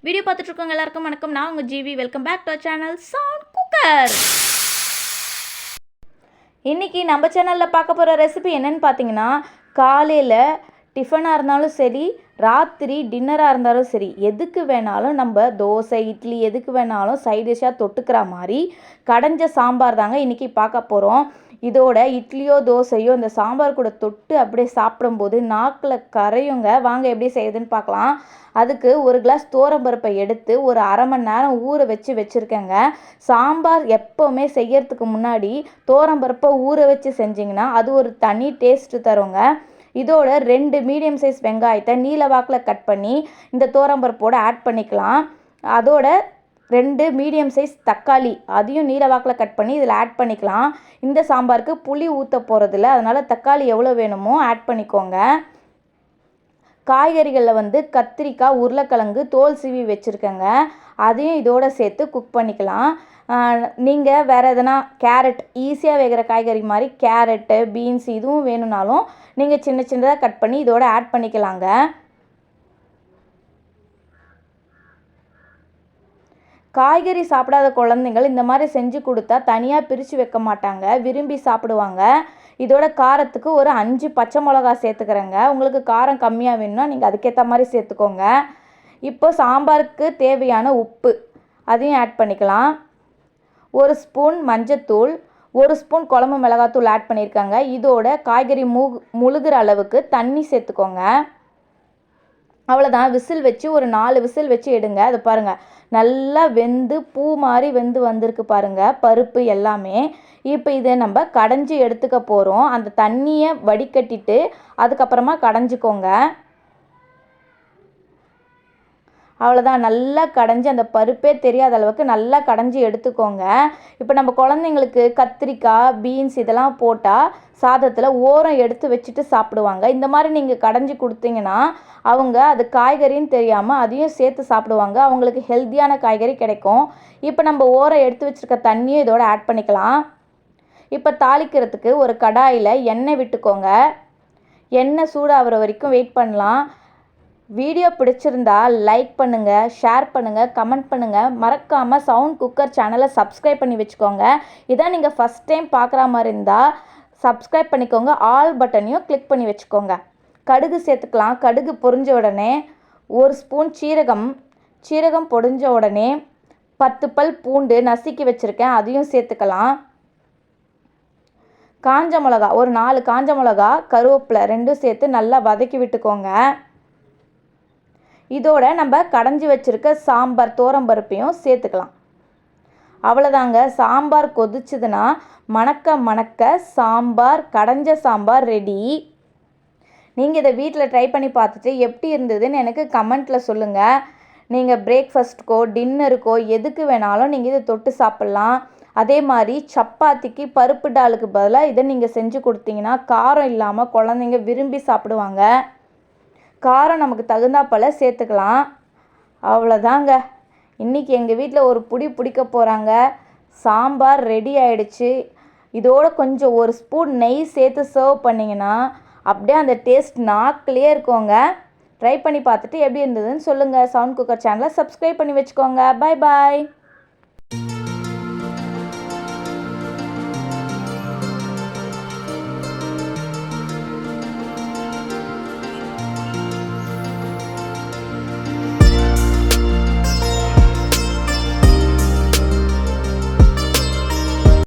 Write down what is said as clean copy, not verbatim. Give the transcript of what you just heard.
Video பார்த்துட்டு இருக்கவங்க எல்லாருக்கும் வணக்கம். நான் உங்கள் GV. Welcome back to our channel sound cooker. இன்றைக்கி நம்ம சேனலில் பார்க்க போகிற ரெசிபி என்னென்னு பார்த்தீங்கன்னா, காலையில் டிஃபனாக இருந்தாலும் சரி, ராத்திரி டின்னராக இருந்தாலும் சரி, எதுக்கு வேணாலும் நம்ம தோசை இட்லி எதுக்கு வேணாலும் சைட் டிஷ்ஷாக தொட்டுக்கிற மாதிரி கடைஞ்ச சாம்பார் தாங்க இன்றைக்கி பார்க்க போகிறோம். இதோட இட்லியோ தோசையோ இந்த சாம்பார் கூட தொட்டு அப்படியே சாப்பிடும்போது நாக்கில் கரையுங்க. வாங்க எப்படி செய்யுதுன்னு பார்க்கலாம். அதுக்கு ஒரு கிளாஸ் துவரம்பருப்பை எடுத்து ஒரு அரை மணி நேரம் ஊற வச்சுருக்கேங்க. சாம்பார் எப்போவுமே செய்யறதுக்கு முன்னாடி துவரம்பருப்பை ஊற வச்சு செஞ்சிங்கன்னா அது ஒரு தனி டேஸ்ட்டு தருங்க. இதோட 2 மீடியம் சைஸ் வெங்காயத்தை நீல வாக்கில் கட் பண்ணி இந்த துவரம்பருப்போடு ஆட் பண்ணிக்கலாம். அதோட 2 மீடியம் சைஸ் தக்காளி அதையும் நீல வாக்கில் கட் பண்ணி இதில் ஆட் பண்ணிக்கலாம். இந்த சாம்பாருக்கு புளி ஊற்ற போகிறதில்ல, அதனால் தக்காளி எவ்வளோ வேணுமோ ஆட் பண்ணிக்கோங்க. காய்கறிகளில் கத்திரிக்காய் உருளைக்கிழங்கு தோல் சீவி வச்சுருக்கேங்க. அதையும் இதோடு சேர்த்து குக் பண்ணிக்கலாம். நீங்கள் வேறு எதனா கேரட் ஈஸியாக வேகிற காய்கறி மாதிரி கேரட்டு பீன்ஸ் இதுவும் வேணும்னாலும் நீங்கள் சின்ன சின்னதாக கட் பண்ணி இதோடு ஆட் பண்ணிக்கலாங்க. காய்கறி சாப்பிடாத குழந்தைங்கள் இந்த மாதிரி செஞ்சு கொடுத்தா தனியாக பிரித்து வைக்க மாட்டாங்க, விரும்பி சாப்பிடுவாங்க. இதோட காரத்துக்கு ஒரு 5 பச்சை மிளகா சேர்த்துக்கிறேங்க. உங்களுக்கு காரம் கம்மியாக வேணும்னா நீங்கள் அதுக்கேற்ற மாதிரி சேர்த்துக்கோங்க. இப்போ சாம்பாருக்கு தேவையான உப்பு அதையும் ஆட் பண்ணிக்கலாம். 1 ஸ்பூன் மஞ்சத்தூள், 1 ஸ்பூன் குழம்பு மிளகாத்தூள் ஆட் பண்ணியிருக்காங்க. இதோட காய்கறி முழுகிற அளவுக்கு தண்ணி சேர்த்துக்கோங்க. அவ்வளோதான். விசில் வச்சு ஒரு 4 விசில் வச்சு எடுங்க. அது பாருங்கள் நல்லா வெந்து பூ மாதிரி வந்திருக்கு பாருங்கள் பருப்பு எல்லாமே. இப்போ இதை நம்ம கடைஞ்சி எடுத்துக்க போகிறோம். அந்த தண்ணியை வடிகட்டிட்டு அதுக்கப்புறமா கடைஞ்சிக்கோங்க. அவ்வளோதான். நல்லா கடைஞ்சி அந்த பருப்பே தெரியாத அளவுக்கு நல்லா கடைஞ்சி எடுத்துக்கோங்க. இப்போ நம்ம குழந்தைங்களுக்கு கத்திரிக்காய் பீன்ஸ் இதெல்லாம் போட்டால் சாதத்தில் ஓரம் எடுத்து வச்சுட்டு சாப்பிடுவாங்க. இந்த மாதிரி நீங்கள் கடைஞ்சி கொடுத்தீங்கன்னா அவங்க அது காய்கறின்னு தெரியாமல் அதையும் சேர்த்து சாப்பிடுவாங்க. அவங்களுக்கு ஹெல்த்தியான காய்கறி கிடைக்கும். இப்போ நம்ம ஓரம் எடுத்து வச்சுருக்க தண்ணியும் இதோட ஆட் பண்ணிக்கலாம். இப்போ தாளிக்கிறதுக்கு ஒரு கடாயில் எண்ணெய் விட்டுக்கோங்க. எண்ணெய் சூடாகிற வரைக்கும் வெயிட் பண்ணலாம். வீடியோ பிடிச்சிருந்தா லைக் பண்ணுங்கள், ஷேர் பண்ணுங்கள், கமெண்ட் பண்ணுங்கள். மறக்காமல் சவுண்ட் குக்கர் சேனலை சப்ஸ்கிரைப் பண்ணி வச்சுக்கோங்க. இதான் நீங்கள் ஃபஸ்ட் டைம் பார்க்குற மாதிரி இருந்தால் சப்ஸ்கிரைப் பண்ணிக்கோங்க. ஆல் பட்டனையும் கிளிக் பண்ணி வச்சுக்கோங்க. கடுகு சேர்த்துக்கலாம். கடுகு பொரிஞ்ச உடனே 1 ஸ்பூன் சீரகம் பொரிஞ்ச உடனே 10 பல் பூண்டு நசுக்கி வச்சுருக்கேன், அதையும் சேர்த்துக்கலாம். காஞ்ச மிளகா ஒரு 4 காஞ்ச மிளகா, கருவேப்பிலை 2 சேர்த்து நல்லா வதக்கி விட்டுக்கோங்க. இதோட நம்ம கடைஞ்சி வச்சுருக்க சாம்பார் துவரம்பருப்பையும் சேர்த்துக்கலாம். அவ்வளோதாங்க. சாம்பார் கொதிச்சுதுன்னா மணக்க சாம்பார் கடைஞ்ச சாம்பார் ரெடி. நீங்கள் இதை வீட்டில் ட்ரை பண்ணி பார்த்துட்டு எப்படி இருந்ததுன்னு எனக்கு கமெண்ட்டில் சொல்லுங்கள். நீங்கள் பிரேக்ஃபாஸ்ட்டுக்கோ டின்னருக்கோ எதுக்கு வேணாலும் நீங்கள் இதை தொட்டு சாப்பிட்லாம். அதே மாதிரி சப்பாத்திக்கு பருப்பு டாலுக்கு பதிலாக இதை நீங்கள் செஞ்சு கொடுத்தீங்கன்னா காரம் இல்லாமல் குழந்தைங்க விரும்பி சாப்பிடுவாங்க. காரம் நமக்கு தகுந்தாப்போல் சேர்த்துக்கலாம். அவ்வளோதாங்க. இன்றைக்கி எங்கள் வீட்டில் ஒரு பிடிக்க போகிறாங்க. சாம்பார் ரெடி ஆகிடுச்சு. இதோட கொஞ்சம் 1 ஸ்பூன் நெய் சேர்த்து சர்வ் பண்ணிங்கன்னா அப்படியே அந்த டேஸ்ட் நாக்கிலே இருக்குங்க. ட்ரை பண்ணி பார்த்துட்டு எப்படி இருந்ததுன்னு சொல்லுங்கள். சவுண்ட் குக்கர் சேனலை சப்ஸ்கிரைப் பண்ணி வச்சுக்கோங்க. பாய் பாய்.